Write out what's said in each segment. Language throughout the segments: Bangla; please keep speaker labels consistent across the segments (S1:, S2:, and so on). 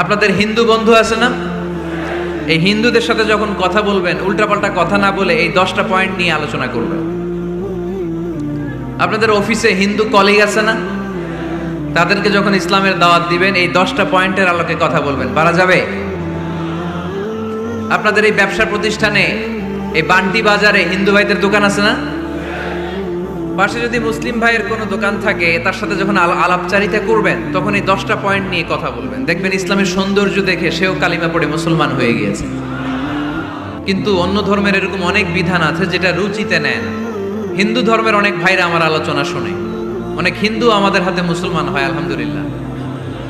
S1: আপনাদের হিন্দু বন্ধু আছে না? এই হিন্দুদের সাথে যখন কথা বলবেন, উল্টাপাল্টা কথা না বলে এই 10টা পয়েন্ট নিয়ে আলোচনা করবেন। আপনাদের অফিসে হিন্দু কলিগ আছে না? তাদেরকে যখন ইসলামের দাওয়াত দিবেন, এই 10টা পয়েন্টের আলোকে কথা বলবেন, পারা যাবে? আপনাদের এই ব্যবসা প্রতিষ্ঠানে, এই বান্টি বাজারে হিন্দু ভাইদের দোকান আছে না? পাশে যদি মুসলিম ভাইয়ের কোনো দোকান থাকে, তার সাথে যখন আলাপচারিতা করবেন, তখন এই 10টা পয়েন্ট নিয়ে কথা বলবেন। দেখবেন ইসলামের সৌন্দর্য দেখে সেও কালিমা পড়ে মুসলমান হয়ে গিয়েছে। কিন্তু অন্য ধর্মের এরকম অনেক বিধান আছে যেটা রুচিতে নেয় না। হিন্দু ধর্মের অনেক ভাইরা আমার আলোচনা শোনে, অনেক হিন্দু আমাদের হাতে মুসলমান হয়, আলহামদুলিল্লাহ।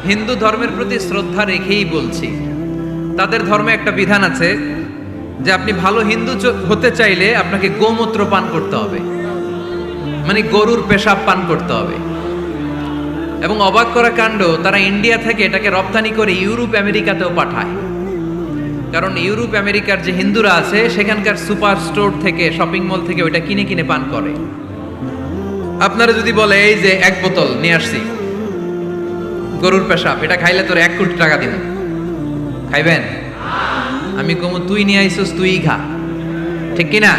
S1: হিন্দু ধর্মের প্রতি শ্রদ্ধা রেখেই বলছি, তাদের ধর্মে একটা বিধান আছে যে আপনি ভালো হিন্দু হতে চাইলে আপনাকে গোমূত্র পান করতে হবে, মানে গরুর পেশাব পান করতে হবে। এবং অবাক করা কাণ্ড, তারা ইন্ডিয়া থেকে এটাকে রপ্তানি করে ইউরোপ আমেরিকাতেও পাঠায়। কারণ ইউরোপ আমেরিকার যে হিন্দুরা আছে, সেখানকার সুপার স্টোর থেকে, শপিং মল থেকে ওইটা কিনে কিনে পান করে। আপনারা যদি বলে এই যে 1 বোতল নিয়ে আসছি গরুর পেশাব, এটা খাইলে তোর 1 কোটি টাকা দিব, খাইবেন? আমি কমু তুই নিয়ে আইসোস, তুই খা, ঠিক কিনা?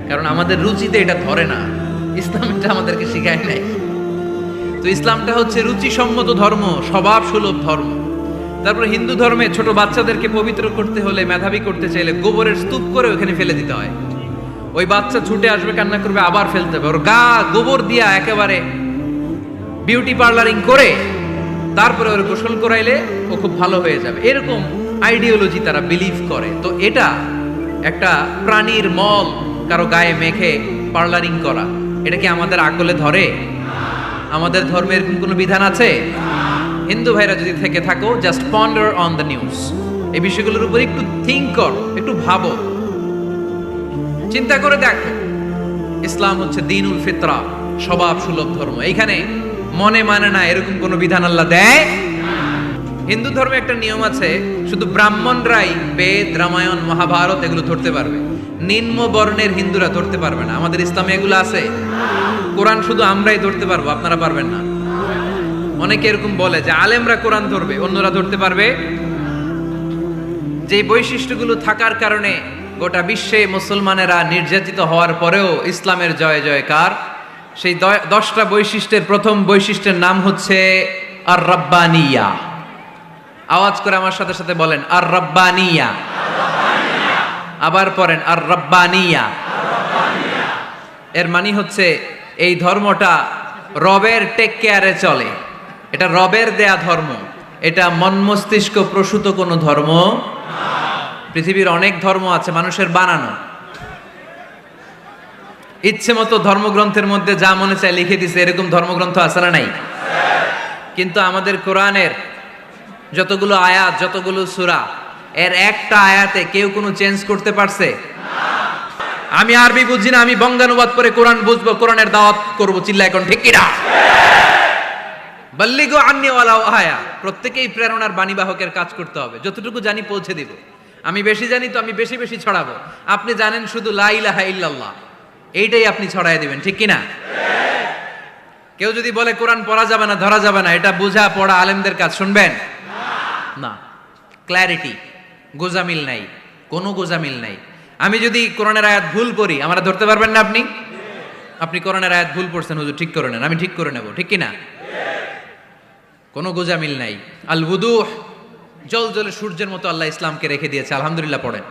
S1: কারণ আমাদের রুচিতে এটা ধরে না, ইসলাম এটা আমাদেরকে শিখায় নাই। তো ইসলামটা হচ্ছে রুচিসম্মত ধর্ম, স্বভাব সুলভ ধর্ম। তারপরে হিন্দু ধর্মে ছোট বাচ্চাদেরকে পবিত্র করতে হলে, মেধাবী করতে চাইলে গোবরের স্তূপ করে ওখানে ফেলে দিতে হয়। ওই বাচ্চা ছুটে আসবে, কান্না করবে, আবার ফেলতে হবে। ওর গা গোবর দিয়া একেবারে বিউটি পার্লারিং করে তারপরে ওর গোসল করাইলে ও খুব ভালো হয়ে যাবে, এরকম আইডিওলজি তারা বিলিভ করে। তো এটা একটা প্রাণীর মল কারো গায়ে মেখে পার্লারিং করা, এটা কি আমাদের আকলে ধরে? আমাদের ধর্মের কোনো বিধান আছে? হিন্দু ভাইরা যদি থেকে থাকো, just ponder on the news, এই বিষয়গুলোর উপর একটু থিঙ্ক করো, একটু ভাবো, চিন্তা করে দেখো। ইসলাম হচ্ছে দ্বীনুল ফিতরা, স্বভাব সুলভ ধর্ম। এইখানে মনে মানে না এরকম কোনো বিধান আল্লাহ দেয়। হিন্দু ধর্মে একটা নিয়ম আছে, শুধু ব্রাহ্মণরাই বেদ, রামায়ণ, মহাভারত এগুলো ধরতে পারবে, নিম্ন বর্ণের হিন্দুরা ধরতে পারবে না। আমাদের ইসলামে এগুলো আছে? কোরআন শুধু আমরাই ধরতে পারবো, আপনারা পারবেন না। অনেকে এরকম বলে যে আলেমরা কোরআন ধরবে, অন্যরা ধরতে পারবে। যে বৈশিষ্ট্যগুলো থাকার কারণে গোটা বিশ্বে মুসলমানেরা নির্যাতিত হওয়ার পরেও ইসলামের জয় জয়কার, সেই 10টা বৈশিষ্ট্যের প্রথম বৈশিষ্ট্যের নাম হচ্ছে আর রাব্বানিয়া। আওয়াজ করে আমার সাথে সাথে বলেন, আর রাব্বানিয়া। আবার পড়েন, আর রাব্বানিয়া। এর মানে হচ্ছে এই ধর্মটা রবের টেক কেয়ারে চলে, এটা রবের দেয়া ধর্ম, এটা মন মস্তিষ্ক প্রসূত কোনো ধর্ম। পৃথিবীর অনেক ধর্ম আছে মানুষের বানানো, ইচ্ছে মতো ধর্মগ্রন্থের মধ্যে যা মনে চায় লিখে দিছে, এরকম ধর্মগ্রন্থ আছে না নাই? কিন্তু আমাদের কোরআনের যতগুলো আয়াত, যতগুলো সূরা, এর একটা আয়াতে কেউ কোনো চেঞ্জ করতে পারছে? আমি আরবি বুঝি না, আমি বঙ্গানুবাদ করে কোরআন বুঝবো, কোরআনের দাওয়াত করবো, চিল্লা এখন ঠিক কিনা? বাল্লিগু আন্নি ওয়ালাউ আয়া। প্রত্যেকেই প্রেরণার বাণীবাহকের কাজ করতে হবে, যতটুকু জানি পৌঁছে দিব। আমি বেশি জানি তো আমি বেশি বেশি ছড়াবো। আপনি জানেন শুধু লা ইলাহা ইল্লাল্লাহ, এইটাই আপনি ছড়ায় দিবেন, ঠিক কিনা? কেউ যদি বলে কোরআন পড়া যাবে না, ধরা যাবে না, এটা বুঝা পড়া আলেমদের কাজ, শুনবেন না। ক্ল্যারিটি, গোজামিল নাই, কোনো গোজামিল নাই। আমি যদি কোরআনের আয়াত ভুল পড়ি, আমরা ধরতে পারবেন না আপনি? আপনি কোরআনের আয়াত ভুল পড়ছেন, হুজুর ঠিক করে নেন, আমি ঠিক করে নেব, ঠিক কিনা? কোনো গোজামিল নাই। আল বুদুহ, জল জলে সূর্যের মতো আল্লাহ ইসলামকে রেখে দিয়েছে, আলহামদুলিল্লাহ পড়েন।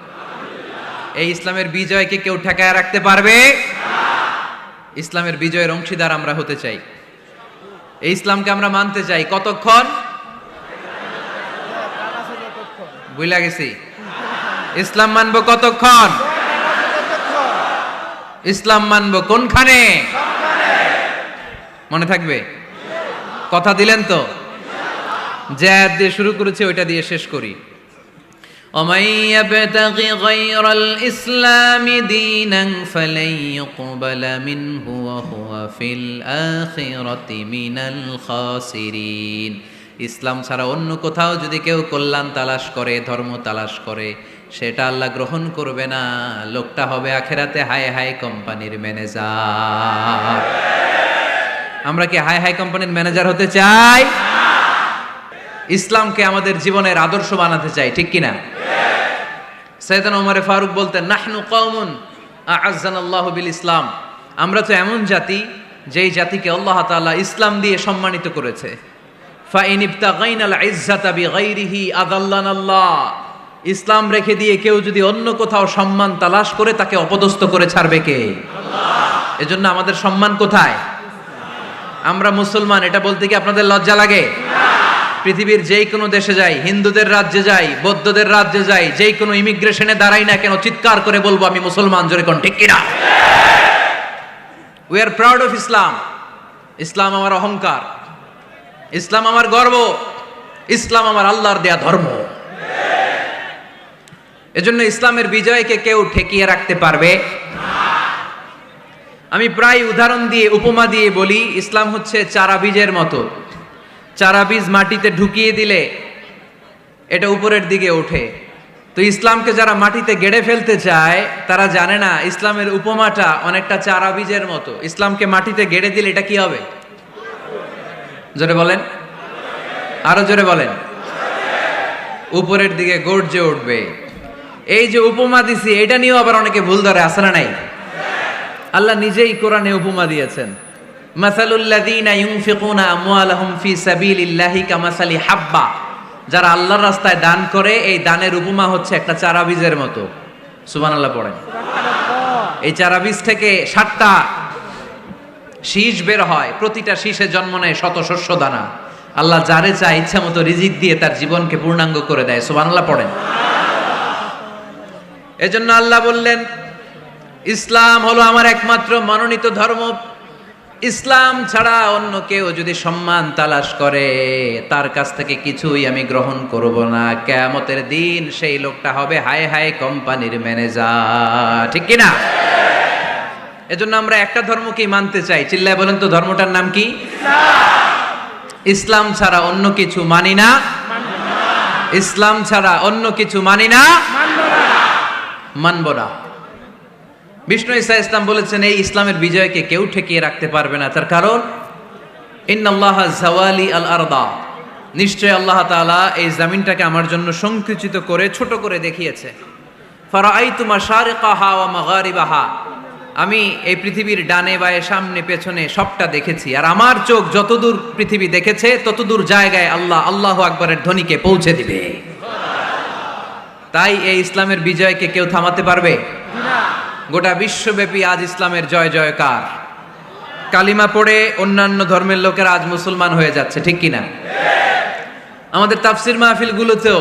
S1: এই ইসলামের বিজয়কে কেউ ঠেকায় রাখতে পারবে? ইসলামের বিজয়ের অংশীদার আমরা হতে চাই, এই ইসলামকে আমরা মানতে চাই। কতক্ষণ? বুঝলা গেছি। ইসলাম মানবো কতক্ষণ? ইসলাম মানবো কোনখানে? মনে থাকবে? কথা দিলেন তো? যে আয়াত দিয়ে শুরু করেছে ওইটা দিয়ে শেষ করি। ومن يبتغ غير الإسلام دينا فلن يقبل منه وهو في الآخرة من الخاسرين। ইসলাম ছাড়া অন্য কোথাও যদি কেউ কল্যাণ তালাশ করে, ধর্ম তালাশ করে, সেটা আল্লাহ গ্রহণ করবে না। লোকটা হবে আখেরাতে হাই হাই কোম্পানির ম্যানেজার। আমরা কি হাই হাই কোম্পানির ম্যানেজার হতে চাই? ইসলামকে আমাদের জীবনের আদর্শ বানাতে চাই, ঠিক কিনা? সাইয়েদনা ওমর ফারুক বলতেন, নাহনু কওমুন আ'আজ্জানাল্লাহু বিল ইসলাম, আমরা তো এমন জাতি যেই জাতিকে আল্লাহ তাআলা ইসলাম দিয়ে সম্মানিত করেছে। ফাইন ইবতাগাইনাল ইজ্জাতা বিগাইরিহি আযাল্লানাল্লাহ, ইসলাম রেখে দিয়ে কেউ যদি অন্য কোথাও সম্মান তালাশ করে তাকে অপদস্থ করে ছাড়বে কে? আল্লাহ। এজন্য আমাদের সম্মান কোথায়? আমরা মুসলমান, এটা বলতে কি আপনাদের লজ্জা লাগে? পৃথিবীর যেই কোনো দেশে যাই, হিন্দুদের রাজ্যে যাই, বৌদ্ধদের রাজ্যে যাই, যেই কোনো ইমিগ্রেশনে দাঁড়াই না কেন, চিৎকার করে বলবো আমি মুসলমান, জোরে কোন ঠিক কিনা? We are proud of Islam. ইসলাম আমার অহংকার, ইসলাম আমার গর্ব, ইসলাম আমার আল্লাহর দেয়া ধর্ম। এজন্য ইসলামের বিজয়কে কেউ ঠেকিয়ে রাখতে পারবে না। আমি প্রায় উদাহরণ দিয়ে, উপমা দিয়ে বলি, ইসলাম হচ্ছে চারা বীজের মতো। চারা বীজ মাটিতে ঢুকিয়ে দিলে এটা উপরের দিকে ওঠে। তো ইসলামকে যারা মাটিতে গেড়ে ফেলতে চায় তারা জানে না ইসলামের উপমাটা অনেকটা চারা বীজের মতো। ইসলামকে মাটিতে গেড়ে দিলে এটা কি হবে? জোরে বলেন, আরো জোরে বলেন, উপরের দিকে গর্জে উঠবে। এই যে উপমা দিছি, এটা নিয়েও আবার অনেকে ভুল ধরে, আছে না নাই? আল্লাহ নিজেই কোরআনে উপমা দিয়েছেন, মাসালুল্লাযীনা ইউনফিকুনা আমওয়ালাহুম ফি সাবিলিল্লাহি কামাসালি হাব্বা, যারা আল্লাহর রাস্তায় দান করে এই দানের উপমা হচ্ছে একটা চারা বীজের মতো। সুবহানাল্লাহ পড়েন। এই চারা বীজ থেকে 7টা শীষ বের হয়, প্রতিটা শীষে জন্ম নেয় শত শস্য দানা। আল্লাহ যারে চায় ইচ্ছা মতো রিজিক দিয়ে তার জীবনকে পূর্ণাঙ্গ করে দেয়। সুবহানাল্লাহ পড়েন। এজন্য আল্লাহ বললেন, ইসলাম হলো আমার একমাত্র মনোনীত ধর্ম। ইসলাম ছাড়া অন্য কেউ যদি সম্মান তালাশ করে তার কাছ থেকে কিছুই আমি গ্রহণ করব না। কিয়ামতের দিন সেই লোকটা হবে হায় হায় কোম্পানির ম্যানেজার, ঠিক কিনা? এজন্য আমরা একটা ধর্মকেই মানতে চাই। চিল্লায় বলেন তো, ধর্মটার নাম কি? ইসলাম ছাড়া অন্য কিছু মানি না, ইসলাম ছাড়া অন্য কিছু মানি না, মানব না। বিষ্ণু ঈসা ইসলাম বলেছেন, এই ইসলামের বিজয়কে কেউ ঠেকিয়ে রাখতে পারবে না। তার কারণ, ইন্নাল্লাহা যাওয়ালি আল আরদা, নিশ্চয় আল্লাহ তাআলা এই জমিনটাকে আমার জন্য সংকুচিত করে ছোট করে দেখিয়েছে। ফারাআইতু মাশারিকাহা ওয়া মাগারিবাহা, আমি এই পৃথিবীর ডানে বায়ে সামনে পেছনে সবটা দেখেছি। আর আমার চোখ যতদূর পৃথিবী দেখেছে ততদূর জায়গায় আল্লাহ আল্লাহু আকবারের ধ্বনিকে পৌঁছে দিবে। তাই এই ইসলামের বিজয়কে কেউ থামাতে পারবে না। গোটা বিশ্বব্যাপী আজ ইসলামের জয় জয়কার। কালিমা পড়ে অন্যান্য ধর্মের লোকেরা আজ মুসলমান হয়ে যাচ্ছে, ঠিক কিনা? আমাদের তাফসির মাহফিলগুলোতেও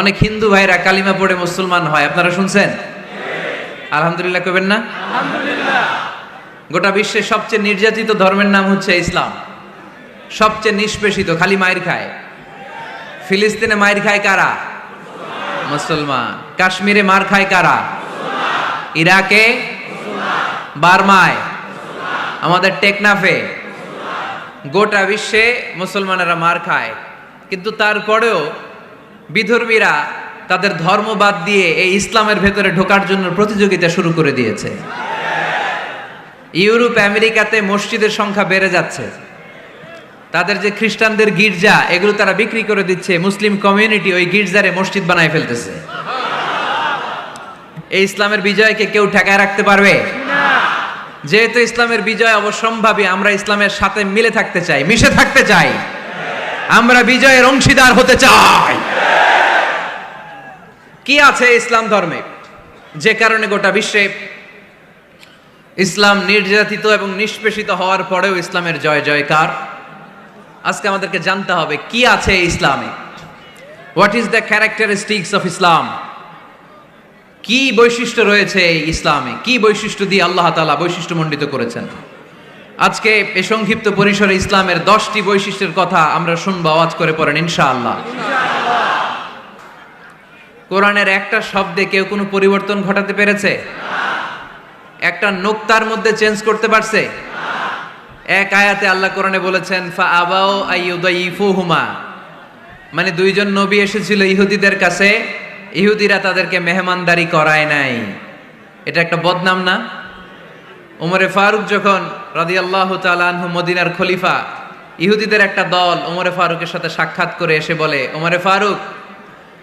S1: অনেক হিন্দু ভাইরা কালিমা পড়ে মুসলমান হয়, আপনারা শুনছেন? আলহামদুলিল্লাহ কইবেন না? আলহামদুলিল্লাহ। গোটা বিশ্বের সবচেয়ে নির্যাতিত ধর্মের নাম হচ্ছে ইসলাম, সবচেয়ে নিষ্পেষিত, খালি মায়ের খায়। ফিলিস্তিনে মায়ের খায় কারা? মুসলমান। কাশ্মীরে মার খায় কারা? ইরাকে, বার্মায়, আমাদের টেকনাফে, গোটা বিশ্বে মুসলমানেরা মার খায়। কিন্তু তারপরেও বিধর্মীরা তাদের ধর্ম বাদ দিয়ে এই ইসলামের ভেতরে ঢোকার জন্য প্রতিযোগিতা শুরু করে দিয়েছে। ইউরোপ আমেরিকাতে মসজিদের সংখ্যা বেড়ে যাচ্ছে। তাদের যে খ্রিস্টানদের গির্জা, এগুলো তারা বিক্রি করে দিচ্ছে। মুসলিম কমিউনিটি ওই গির্জারে মসজিদ বানায় ফেলতেছে। এই ইসলামের বিজয়কে কেউ ঠেকায় রাখতে পারবে না। যেহেতু ইসলামের বিজয় অবশ্যম্ভাবী, আমরা ইসলামের সাথে মিলে থাকতে চাই, মিশে থাকতে চাই, আমরা বিজয়ের অংশীদার হতে চাই। কি আছে ইসলাম ধর্মে যে কারণে গোটা বিশ্বে ইসলাম নির্যাতিত এবং নিষ্পেষিত হওয়ার পরেও ইসলামের জয় জয়কার? আজকে আমাদেরকে জানতে হবে কি আছে ইসলামে। What is the characteristics of Islam? কি বৈশিষ্ট্য রয়েছে এই ইসলামে? কি বৈশিষ্ট্য দিয়ে আল্লাহ তাআলা বৈশিষ্ট্যমণ্ডিত করেছেন? আজকে এই সংক্ষিপ্ত পরিসরে ইসলামের 10টি বৈশিষ্ট্যের কথা আমরা শুনবো। আওয়াজ করে পড়েন ইনশাআল্লাহ। কোরআনের একটা শব্দে কেউ কোনো পরিবর্তন ঘটাতে পেরেছে? একটা নোক্তার মধ্যে চেঞ্জ করতে পারছে? এক আয়াতে আল্লাহ কোরআনে বলেছেন, ফা আবাউ আইয়ুদাইফুহুমা, মানে দুইজন নবী এসেছিল ইহুদিদের কাছে, ইহুদিরা তাদেরকে মেহমানদারি করায় নাই। এটা একটা বদনাম না? ওমরে ফারুক যখন রাদিয়াল্লাহু তাআলা আনহু মদিনার খলিফা, ইহুদিদের একটা দল ওমরে ফারুকের সাথে সাক্ষাৎ করে এসে বলে, ওমরে ফারুক,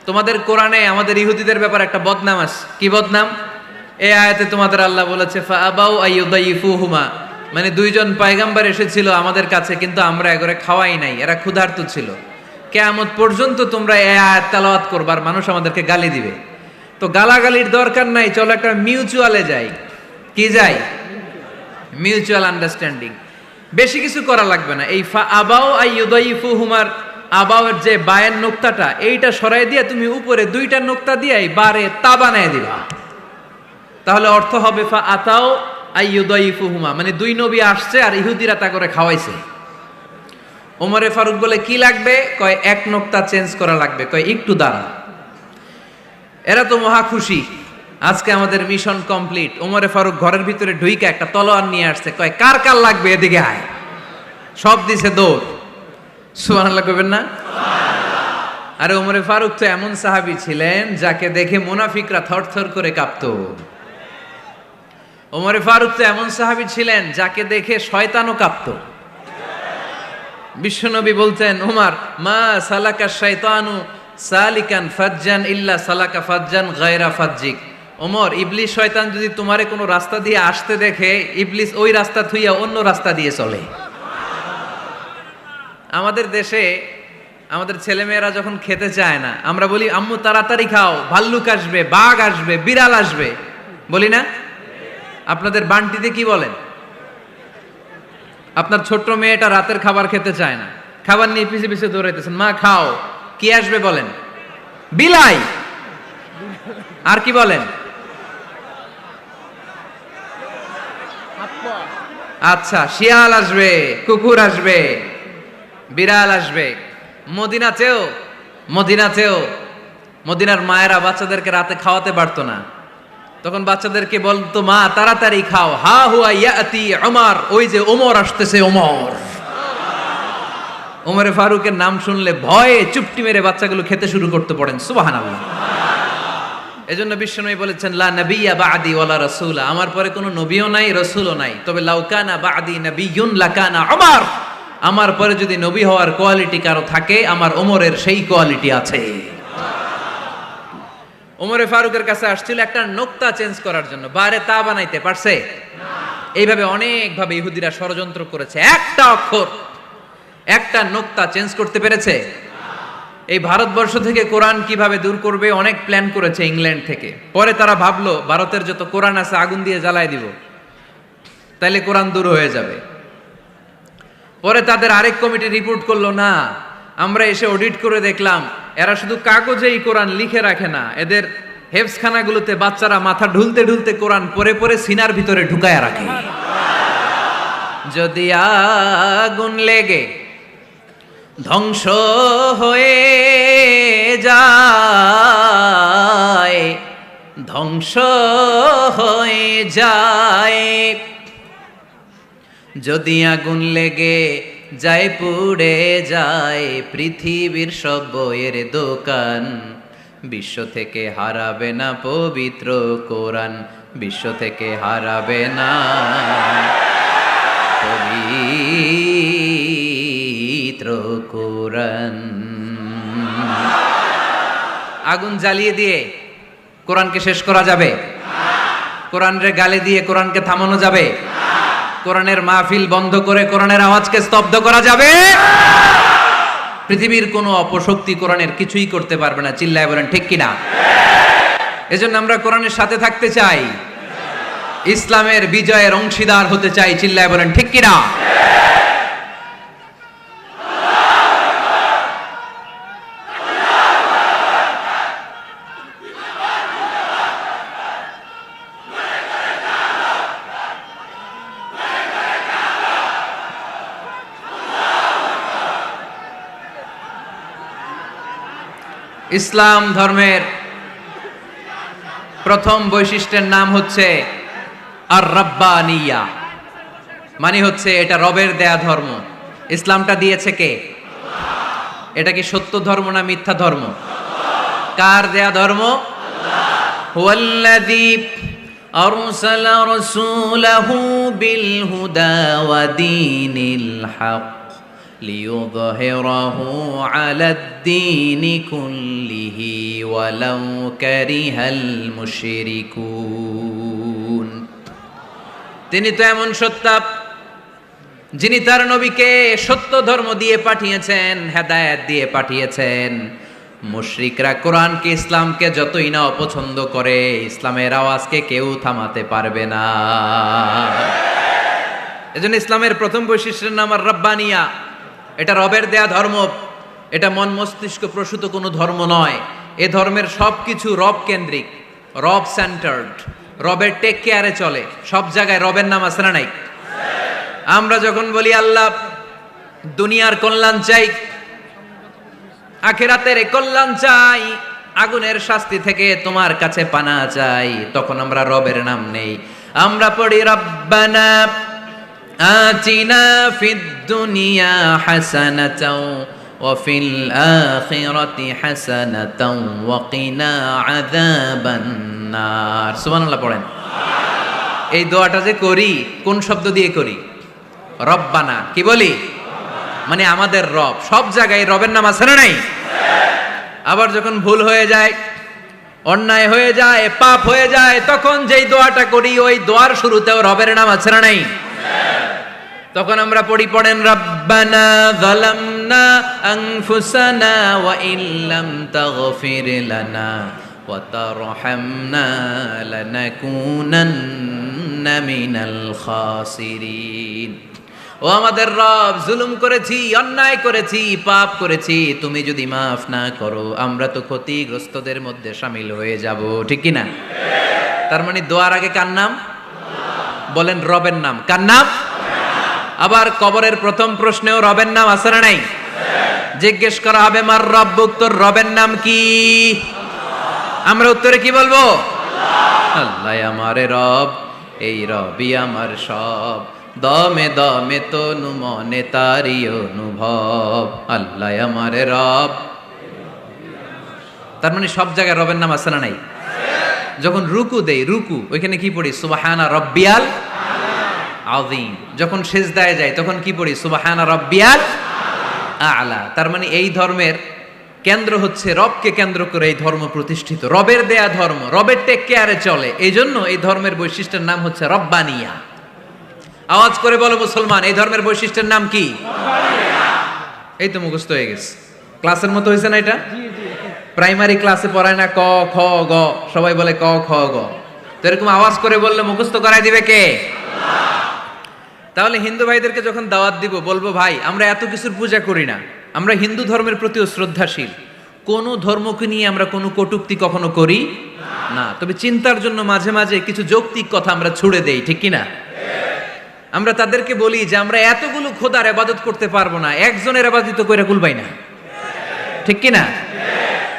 S1: তোমাদের কোরআনে আমাদের ইহুদিদের ব্যাপারে একটা বদনাম আছে। কি বদনাম? এই আয়াতে তোমাদের আল্লাহ বলেছে ফাআবাউ আইয়ুদাইফুহুমা, মানে দুইজন পয়গম্বর এসেছিল আমাদের কাছে, কিন্তু আমরা এগরে খাওয়াই নাই, এরা ক্ষুধার্ত ছিল। কিয়ামত পর্যন্ত তোমরা এই আয়াত তেলাওয়াত করবার, মানুষ আমাদেরকে গালি দিবে। তো গালাগালির দরকার নাই, চলো একটা মিউচুয়ালে যাই। কি যাই? Mutual understanding. বেশি কিছু করা লাগবে না। এই ফাআবাউ আইয়ুদাইফুহুমার আবাউয়ের যে বায়ের নোক্তাটা, এইটা সরাই দিয়ে তুমি উপরে দুইটা নোক্তা দিয়ে বারে তা বানায় দিবা, তাহলে অর্থ হবে ফাআতাও আইয়ুদাইফুহুমা, মানে দুই নবী আসছে আর ইহুদিরা তা করে খাওয়াইছে। ওমরে ফারুক বলে কি লাগবে? কয় এক নোক্তা চেঞ্জ করা লাগবে। কয় একটু দাঁড়া। এরা তো মহা খুশি, আজকে আমাদের মিশন কমপ্লিট। ওমরে ফারুক ঘরের ভিতরে ঢুইকা একটা তলোয়ার নিয়ে আসছে। কয় কার কার লাগবে এদিকে আয়। সব দিছে দৌড়। সুবহানাল্লাহ কইবেন না? আরে ওমরে ফারুক তো এমন সাহাবী ছিলেন যাকে দেখে মুনাফিকরা থরথর করে কাঁপতো। ওমরে ফারুক তো এমন সাহাবী ছিলেন যাকে দেখে শয়তানও কাঁপতো। বিশ্বনবী বলতেন, ওমর মা সালাকা শাইতানু সালিকান ফাজ্জান ইল্লা সালাকা ফাজ্জান গায়রা ফাজ্জিক। ওমর, ইবলিস শয়তান যদি তোমারে কোনো রাস্তা দিয়ে আসতে দেখে, ইবলিস ওই রাস্তা থুইয়া অন্য রাস্তা দিয়ে চলে। আমাদের দেশে আমাদের ছেলেমেয়েরা যখন খেতে চায় না, আমরা বলি আম্মু তাড়াতাড়ি খাও, ভাল্লুক আসবে, বাঘ আসবে, বিড়াল আসবে, বলি না? আপনাদের বান্টিতে কি বলেন? আপনার ছোট্ট মেয়েটা রাতের খাবার খেতে চায় না, খাবার নিয়ে পিছে পিছে দৌড়াইতেছেন, মা খাও, কি আসবে বলেন? বিলাই। আর কি বলেন? আচ্ছা, শিয়াল আসবে, কুকুর আসবে, বিড়াল আসবে। মদিনাতেও মদিনার মায়েরা বাচ্চাদেরকে রাতে খাওয়াতে পারতো না, তখন বাচ্চাদেরকে বলতো মা তাড়াতাড়ি খাও, হা হুয়া ইয়াতি ওমর, ওই যে ওমর আসতেছে। ওমরে ফারুকের নাম শুনলে ভয়ে চুপটি মেরে বাচ্চাগুলো খেতে শুরু করতে পড়েন। সুবহানাল্লাহ। এজন্য বিশ্বনবী বলেছেন লা নাবিয়্যা বা'দি ওয়ালা রাসূলা, আমার পরে কোনো নবীও নাই, রাসূলও নাই, তবে লাউ কানা বা'দি নাবিয়্যুন লাকানা ওমর, আমার পরে যদি নবী হওয়ার কোয়ালিটি কারো থাকে, আমার ওমরের সেই কোয়ালিটি আছে। ওমরে ফারুকের কাছে আসছিল একটা নোক্তা চেঞ্জ করার জন্য, বারে তা বানাইতে পারছে না। এইভাবে অনেকভাবে ইহুদিরা ষড়যন্ত্র করেছে, একটা অক্ষর, একটা নোক্তা চেঞ্জ করতে পেরেছে না। এই ভারতবর্ষ থেকে কোরআন কিভাবে দূর করবে অনেক প্ল্যান করেছে ইংল্যান্ড থেকে। পরে তারা ভাবলো ভারতের যত কোরআন আছে আগুন দিয়ে জ্বালায় দিব, তাইলে কোরআন দূর হয়ে যাবে। পরে তাদের আরেক কমিটি রিপোর্ট করলো, না, আমরা এসে অডিট করে দেখলাম এরা শুধু কাগজেই কোরআন লিখে রাখে না, এদের হেফজখানাগুলোতে বাচ্চারা মাথা ঢুলতে ঢুলতে কোরআন পড়ে পড়ে সিনার ভিতরে ঢুকায় রাখে। যদি আগুন লেগে ধ্বংস হয়ে যায়, ধ্বংস হয়ে যায়, যদি আগুন লেগে যায় পুড়ে যায় পৃথিবীর সব বইয়ের দোকান, বিশ্ব থেকে হারাবে না পবিত্র কোরআন, বিশ্ব থেকে হারাবে না পবিত্র কোরআন। আগুন জ্বালিয়ে দিয়ে কোরআনকে শেষ করা যাবে? কোরআনের গালি দিয়ে কোরআনকে থামানো যাবে? কোরআনের মাহফিল বন্ধ করে কোরআনের আওয়াজকে স্তব্ধ করা যাবে? পৃথিবীর কোনো অপশক্তি কোরআনের কিছুই করতে পারবে না। চিল্লায় বলেন ঠিক কিনা? এজন্য আমরা কোরআনের সাথে থাকতে চাই, ইসলামের বিজয়ের অংশীদার হতে চাই। চিল্লায় বলেন ঠিক কিনা? ইসলাম ধর্মের প্রথম বৈশিষ্ট্যের নাম হচ্ছে আর রাব্বানিয়া, মানে হচ্ছে এটা রবের দেয়া ধর্ম। ইসলামটা দিয়েছে কে? এটা কি সত্য ধর্ম না মিথ্যা ধর্ম? কার দেয়া ধর্ম? হুয়াল্লাযী আরসালা রাসূলাহু বিল হুদা ওয়া দীনিল হক লিইয়ুযহিরাহু আলাদ-দীনি কুল্লিহি ওয়ালাউ কারিহাল মুশরিকুন। তিনি তো এমন সত্তা যিনি তার নবীকে সত্য ধর্ম দিয়ে পাঠিয়েছেন, হেদায়েত দিয়ে পাঠিয়েছেন। মুশরিকরা কোরআনকে, ইসলামকে যতই না অপছন্দ করে, ইসলামের আওয়াজকে কেউ থামাতে পারবে না। এজন্য ইসলামের প্রথম বৈশিষ্ট্যের নাম আর রব্বানিয়া। এটা রবের দেয়া ধর্ম, এটা মন মস্তিষ্ক প্রসূত কোনো ধর্ম নয়। এ ধর্মের সবকিছু রব কেন্দ্রিক, রব সেন্টার্ড, রবের টেক কেয়ারে চলে। সব জায়গায় রবের নাম আছে না নাই? আমরা যখন বলি আল্লাহ দুনিয়ার কল্যাণ চাই, আখিরাতের কল্যাণ চাই, আগুনের শাস্তি থেকে তোমার কাছে পানা চাই, তখন আমরা রবের নাম নেই। আমরা পড়ি রব্বানা আতিনা ফিদ দুনিয়া হাসানাতাও ওয়া ফিল আখিরাতি হাসানাতাও ওয়া কিনা আযাবান নার। সুবহানাল্লাহ পড়েন। এই দোয়াটা যে করি, কোন শব্দ দিয়ে করি? রব্বানা। কি বলি? মানে আমাদের রব। সব জায়গায় রবের নাম আছে না নাই? আবার যখন ভুল হয়ে যায়, অন্যায় হয়ে যায়, পাপ হয়ে যায়, তখন যেই দোয়াটা করি, ওই দোয়ার শুরুতেও রবের নাম আছে না নাই? তখন আমরা পড়েন রব্বানা যালামনা আনফুসানা ওয়া ইল্লাম তাগফির লানা ওয়া তারহামনা লানাকুনান্না মিনাল খাসিরিন। ও আমাদের রব, জুলুম করেছি, অন্যায় করেছি, পাপ করেছি, তুমি যদি মাফ না করো আমরা তো ক্ষতিগ্রস্তদের মধ্যে শামিল হয়ে যাব। ঠিক কি না? তার মানে দোয়ার আগে কার নাম? বলেন রবের নাম। কার নাম? আবার কবরের প্রথম প্রশ্নেও রবের নাম আছে না নাই? জিজ্ঞেস করা হবে মার রব্বুক, তোর রবের নাম কি? আমরা উত্তরে কি বলবো? আল্লাহ আমারে রব, এই রবই আমার সব, দমে দমে তনু মনে তারি অনুভব। আল্লাহ আমারে রব। তার মানে সব জায়গায় রবের নাম আছে না নাই? যখন রুকু দেই, রুকু ওইখানে কি পড়ি? সুবহানা রব্বিয়াল আযীম। যখন সিজদায় যাই তখন কি পড়ি? সুবহানা রব্বিয়াল আ'লা। তার মানে এই ধর্মের কেন্দ্র হচ্ছে রবকে কেন্দ্র করে এই ধর্ম প্রতিষ্ঠিত, রবের দেয়া ধর্ম, রবের টেক কেয়ারে চলে। এই জন্য এই ধর্মের বৈশিষ্ট্যের নাম হচ্ছে রব্বানিয়া। আওয়াজ করে বলো মুসলমান, এই ধর্মের বৈশিষ্ট্যের নাম কি? এই তো মুখস্থ হয়ে গেছে। ক্লাসের মতো হয়েছে না এটা? প্রাইমারি ক্লাসে পড়ায় না ক খ গ, সবাই বলে ক খ গ। তো এরকম আওয়াজ করে বললে মুখস্থ করাই দিবে কে? তাহলে হিন্দু ভাইদেরকে যখন দাওয়াত দিব, বলবো ভাই আমরা এত কিছুর পূজা করি না, আমরা হিন্দু ধর্মের প্রতিও শ্রদ্ধাশীল, কোন ধর্মকে নিয়ে আমরা কোনো কটূক্তি কখনো করি না। তবে চিন্তার জন্য মাঝে মাঝে কিছু যৌক্তিক কথা আমরা ছুড়ে দেই। ঠিক কি না? আমরা তাদেরকে বলি যে আমরা এতগুলো খোদার ইবাদত করতে পারবো না, একজনের ইবাদত করে কুলবাই না। ঠিক কি না?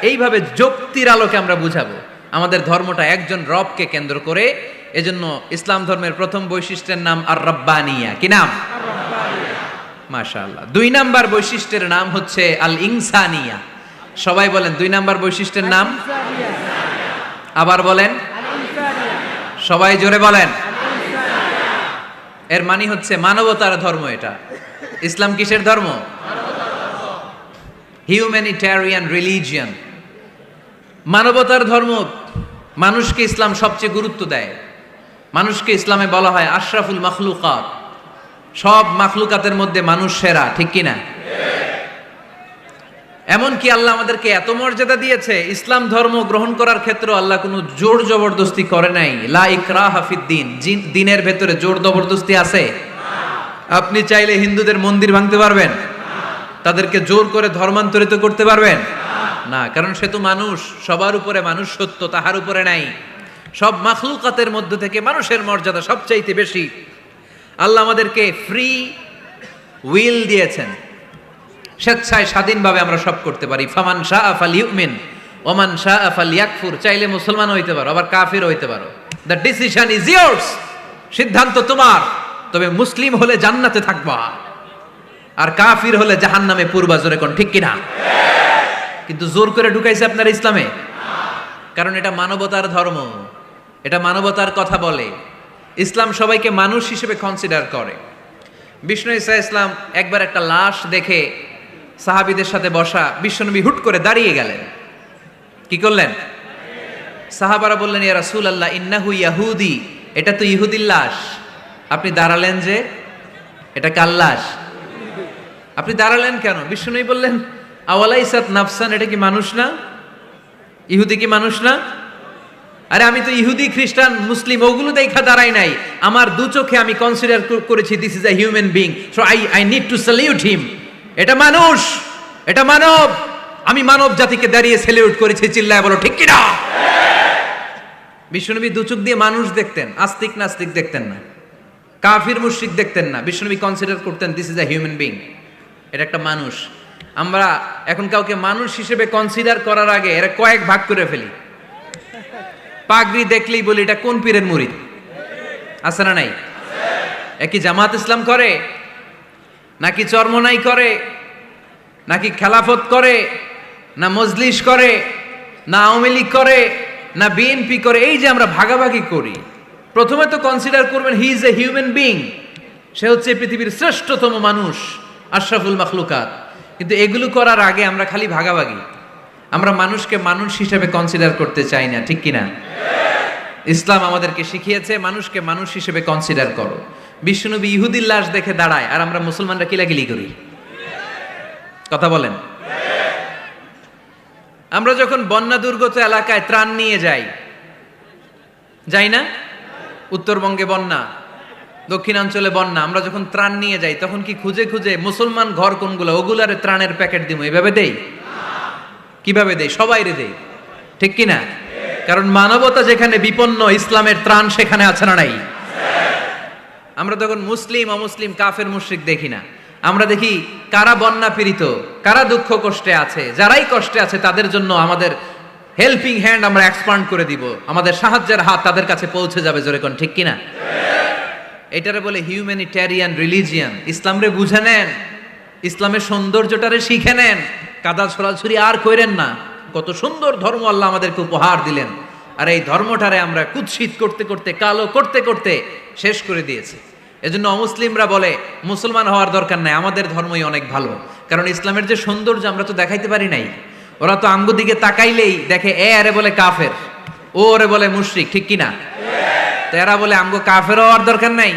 S1: এইভাবে যুক্তির আলোকে আমরা বুঝাবো আমাদের ধর্মটা একজন রবকে কেন্দ্র করে। এজন্য ইসলাম ধর্মের প্রথম বৈশিষ্ট্যের নাম আর রব্বানিয়া। কি নাম? মাশাআল্লাহ। 2 নাম্বার বৈশিষ্ট্যের নাম হচ্ছে আল ইনসানিয়া। সবাই বলেন 2 নাম্বার বৈশিষ্ট্যের নাম। আবার বলেন, সবাই জোরে বলেন। এর মানে হচ্ছে মানবতার ধর্ম। এটা ইসলাম কিসের ধর্ম? হিউম্যানিটেরিয়ান রিলিজিয়ন, মানবতার ধর্ম। মানুষকে ইসলাম সবচেয়ে গুরুত্ব দেয়। মানুষকে ইসলামে বলা হয় আশরাফুল মাখলুকাত, সব মাখলুকাতের মধ্যে মানুষ সেরা। ঠিক কি না? এমনকি আল্লাহ আমাদেরকে এত মর্যাদা দিয়েছে, ইসলাম ধর্ম গ্রহণ করার ক্ষেত্রে আল্লাহ কোনো জোর জবরদস্তি করে নাই। লা ইকরাহা ফিদ্দিন, দিনের ভেতরে জোর জবরদস্তি আছে? আপনি চাইলে হিন্দুদের মন্দির ভাঙতে পারবেন? তাদেরকে জোর করে ধর্মান্তরিত করতে পারবেন না, কারণ সে তো মানুষ, সবার উপরে মানুষ সত্য, তাহার উপরে নাই। সব মাখলুকাতের মধ্য থেকে মানুষের মর্যাদা সবচাইতে বেশি। আল্লাহ আমাদেরকে ফ্রি উইল দিয়েছেন, স্বেচ্ছায় স্বাধীনভাবে আমরা সব করতে পারি। ফামান শাআ ফালইউমিন ওয়া মান শাআ ফালইয়াকফুর। চাইলে মুসলমান হইতে পারো, আবার কাফির হইতে পারো। দ্য ডিসিশন ইজ ইয়ার্স, সিদ্ধান্ত তোমার। তবে মুসলিম হলে জান্নাতে থাকবা, আর কাফির হলে জাহান্নামে পূর্বা। জোরে কোন ঠিক কিনা? কিন্তু জোর করে ঢুকাইছে আপনার ইসলামে, কারণ এটা মানবতার ধর্ম, এটা মানবতার কথা বলে। ইসলাম সবাইকে মানুষ হিসেবে কনসিডার করে। বিষ্ণু ঈসা ইসলাম একবার একটা লাশ দেখে সাহাবীদের সাথে বসা, বিশ্বনবী হুট করে দাঁড়িয়ে গেলেন। কি করলেন? সাহাবারা বললেন, ইয়া রাসূলুল্লাহ ইন্নাহু ইয়াহুদি, এটা তো ইহুদির লাশ। আপনি দাঁড়ালেন যে, এটা কার লাশ? আপনি দাঁড়ালেন কেন? বিষ্ণুনবী বললেন, আওয়ালাইসাত নাফসান, এটা কি মানুষ না? ইহুদি কি মানুষ না? আরে আমি তো ইহুদি, খ্রিস্টান, মুসলিম ওগুলো দেখা দাঁড়াই নাই, আমার দু চোখে আমি কনসিডার করেছি this is a human being, so I need to salute হিম। এটা মানুষ, এটা মানব, আমি মানব জাতিকে দাঁড়িয়ে স্যালিউট করেছি। চিল্লায় বলো ঠিক কিনা? বিশ্বনবী দু চোখ দিয়ে মানুষ দেখতেন, আস্তিক নাস্তিক দেখতেন না, কাফির মুশরিক দেখতেন না। বিশ্বনবী কনসিডার করতেন this is a human being, এটা একটা মানুষ। আমরা এখন কাউকে মানুষ হিসেবে কনসিডার করার আগে এরা কয়েক ভাগ করে ফেলি। পাগড়ি দেখলেই বলি এটা কোন পীরের মুরিদ, আছে না নাই? একই জামাত ইসলাম করে, নাকি চরমনাই করে, নাকি খেলাফত করে, না মজলিস করে, না আওয়ামী লীগ করে, না বিএনপি করে? এই যে আমরা ভাগাভাগি করি, প্রথমে তো কনসিডার করবেন he is a human being, সে হচ্ছে পৃথিবীর শ্রেষ্ঠতম মানুষ, আশরাফুল মাখলুকাত। কিন্তু এগুলো করার আগে আমরা খালি ভাগাভাগি, আমরা মানুষকে মানুষ হিসেবে কনসিডার করতে চাই না, ঠিক কিনা? ইসলাম আমাদেরকে শিখিয়েছে মানুষকে মানুষ হিসেবে কনসিডার করো। বিশ্বনবী ইহুদির লাশ দেখে দাঁড়ায়, আর আমরা মুসলমানরা কিলাকিলি করি। কথা বলেন। আমরা যখন বন্যা দুর্গত এলাকায় ত্রাণ নিয়ে যাই না? উত্তরবঙ্গে বন্যা, দক্ষিণাঞ্চলে বন্যা, আমরা যখন ত্রাণ নিয়ে যাই তখন কি খুঁজে খুঁজে মুসলমান ঘর কোনগুলো ওগুলারে ত্রাণের প্যাকেট দিব এভাবে দেই? কিভাবে দেই? সবাইরে দেই, ঠিক কিনা? কারণ মানবতা যেখানে বিপন্ন, ইসলামের ত্রাণ সেখানে আছে না নাই? আমরা তখন মুসলিম অমুসলিম কাফের মুশরিক দেখি না, আমরা দেখি কারা বন্যা পীড়িত, কারা দুঃখ কষ্টে আছে, যারাই কষ্টে আছে তাদের জন্য আমাদের হেল্পিং হ্যান্ড আমরা এক্সপান্ড করে দিব, আমাদের সাহায্যের হাত তাদের কাছে পৌঁছে যাবে। জোরে কোন ঠিক কিনা? এটারে বলে হিউম্যানিটেরিয়ান রিলিজিয়ান। ইসলামরে বুঝে নেন, ইসলামের সৌন্দর্যটারে শিখে নেন, কাদা ছড়াছড়ি আর কইরেন না। কত সুন্দর ধর্ম আল্লাহ আমাদেরকে উপহার দিলেন, আর এই ধর্মটারে আমরা কুৎসিত করতে করতে, কালো করতে করতে শেষ করে দিয়েছি। এজন্য অমুসলিমরা বলে মুসলমান হওয়ার দরকার নাই, আমাদের ধর্মই অনেক ভালো। কারণ ইসলামের যে সৌন্দর্য আমরা তো দেখাইতে পারি নাই। ওরা তো আমগো দিকে তাকাইলেই দেখে এ আরে বলে কাফের, ও ওরে বলে মুশরিক, ঠিক কিনা? তো এরা বলে আমগো কাফের হওয়ার দরকার নাই,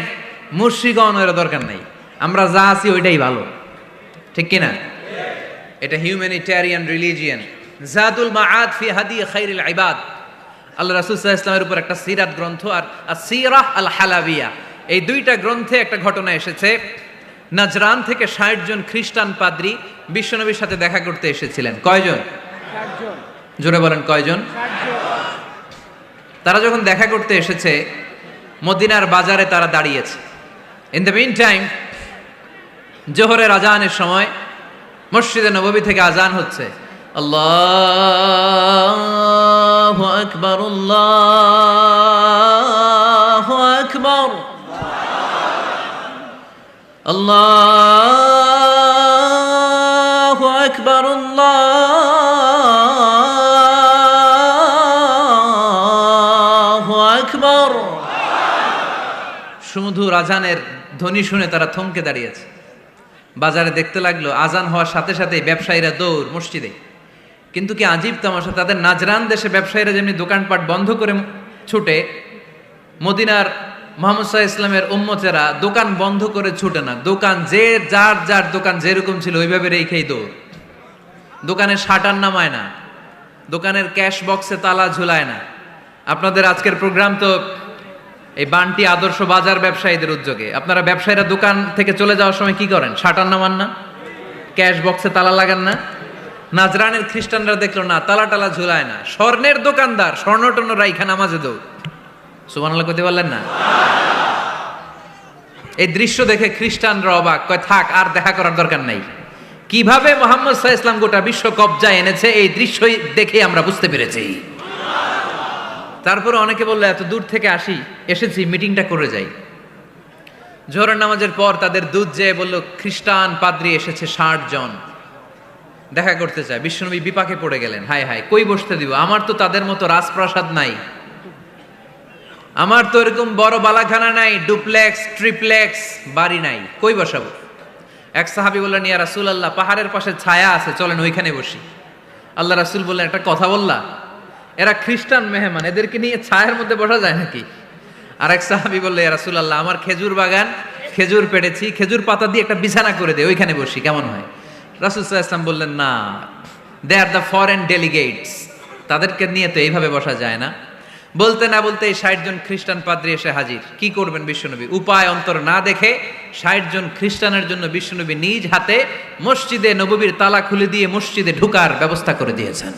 S1: মুশরিক হওয়ার দরকার নাই, আমরা যা আছি ওইটাই ভালো, ঠিক কিনা? এটা হিউম্যানিটেরিয়ান রিলিজিয়ান। জাদুল মাআদ ফি হাদি খাইরুল ইবাদ, আল্লাহ রাসূল সাল্লাল্লাহু আলাইহি ওয়াসাল্লামের উপর একটা সিরাত গ্রন্থ আর সিরাহ আল হালাবিয়া, এই দুইটা গ্রন্থে একটা ঘটনা এসেছে। নাজরান থেকে ৬০ জন খ্রিস্টান পাদ্রী বিশ্বনবীর সাথে দেখা করতে এসেছিলেন। কয়জন? ৬০ জন। জোরে বলেন কয়জন? ৬০ জন। তারা যখন দেখা করতে এসেছে, মদিনার বাজারে তারা দাঁড়িয়েছে। ইন দ্য মিন টাইম জোহরের আজানের সময় মসজিদে নববী থেকে আজান হচ্ছে, আল্লাহু আকবার, আল্লাহু আকবার, আল্লাহু আকবার, আল্লাহু আকবার। সুমধুর আজানের ধ্বনি শুনে তারা থমকে দাঁড়িয়েছে। বাজারে দেখতে লাগলো আজান হওয়ার সাথে সাথে ব্যবসায়ীরা দৌড় মসজিদে। কিন্তু কি আজীব তামাশা, তাদের নাজরান দেশে ব্যবসায়ীরা যেমনি দোকানপাট বন্ধ করে ছুটে, মদিনার মুহাম্মদ সাল্লাল্লাহু আলাইহি ওয়াসাল্লামের উম্মতেরা দোকান বন্ধ করে ছুটে না, দোকান যে যার যার দোকান যেরকম ছিল ওইভাবে রেখেই দৌড়। দোকানের শাটার নামায় না, দোকানের ক্যাশ বক্সে তালা ঝুলায় না। আপনাদের আজকের প্রোগ্রাম তো এই বান্টি আদর্শ বাজার ব্যবসায়ীদের উদ্যোগে। আপনারা ব্যবসায়ীরা দোকান থেকে চলে যাওয়ার সময় কি করেন? শাটার নামান না, ক্যাশ বক্সে তালা লাগান না। নাজরানের খ্রিস্টানরা দেখলো না, তালা টালা ঝুলায় না, স্বর্ণের দোকানদার স্বর্ণ টর্ণ রাইখা নামাজে দৌড়। সুবহানাল্লাহ কইতে পারলেন না? এই দৃশ্য দেখে খ্রিস্টানরা অবাক, কয় থাক আর দেখা করার দরকার নাই। কিভাবে মুহাম্মদ সাল্লাল্লাহু আলাইহি ওয়াসাল্লাম গোটা বিশ্ব কবজায় এনেছে এই দৃশ্য দেখে আমরা বুঝতে পেরেছি। তারপরে অনেকে বললো এত দূর থেকে এসেছি মিটিংটা করে যাই। জোহরের নামাজের পর তাদের দুধ যেয়ে বলল খ্রিস্টান পাদ্রী এসেছে ৬০ জন দেখা করতে চায়। বিশ্বনবী বিপাকে পড়ে গেলেন, হায় হায় কই বসতে দিব, আমার তো তাদের মতো রাজপ্রাসাদ নাই, আমার তো এরকম বড় বালাখানা নাই, ডুপ্লেক্স ট্রিপ্লেক্স বাড়ি নাই, কই বসাবো? এক সাহাবী বললেন, ইয়া রাসূলুল্লাহ, পাহাড়ের পাশে ছায়া আছে, চলেন ওইখানে বসি। আল্লাহ রাসূল বললেন, একটা কথা বললা? এরা খ্রিস্টান মেহমান, এদেরকে নিয়ে ছায়ার মধ্যে বসা যায় নাকি? আর এক সাহাবী বললেন, ইয়া রাসূলুল্লাহ, আমার খেজুর বাগান, খেজুর পেড়েছি, খেজুর পাতা দিয়ে একটা বিছানা করে দে, ওইখানে বসি, কেমন হয়? রাসূল সাল্লাল্লাহু আলাইহি ওয়াসাল্লাম বললেন, না, দে আর দ্য ফরেন ডেলিগেটস, তাদেরকে নিয়ে তো এইভাবে বসা যায় না। বলতে না বলতে 60 জন খ্রিস্টান পাদ্রী এসে হাজির। কি করবেন বিশ্বনবী? উপায় অন্তর না দেখে 60 জন খ্রিস্টানের জন্য বিশ্বনবী নিজ হাতে মসজিদে নববীর তালা খুলে দিয়ে মসজিদে ঢোকার ব্যবস্থা করে দিয়েছেন।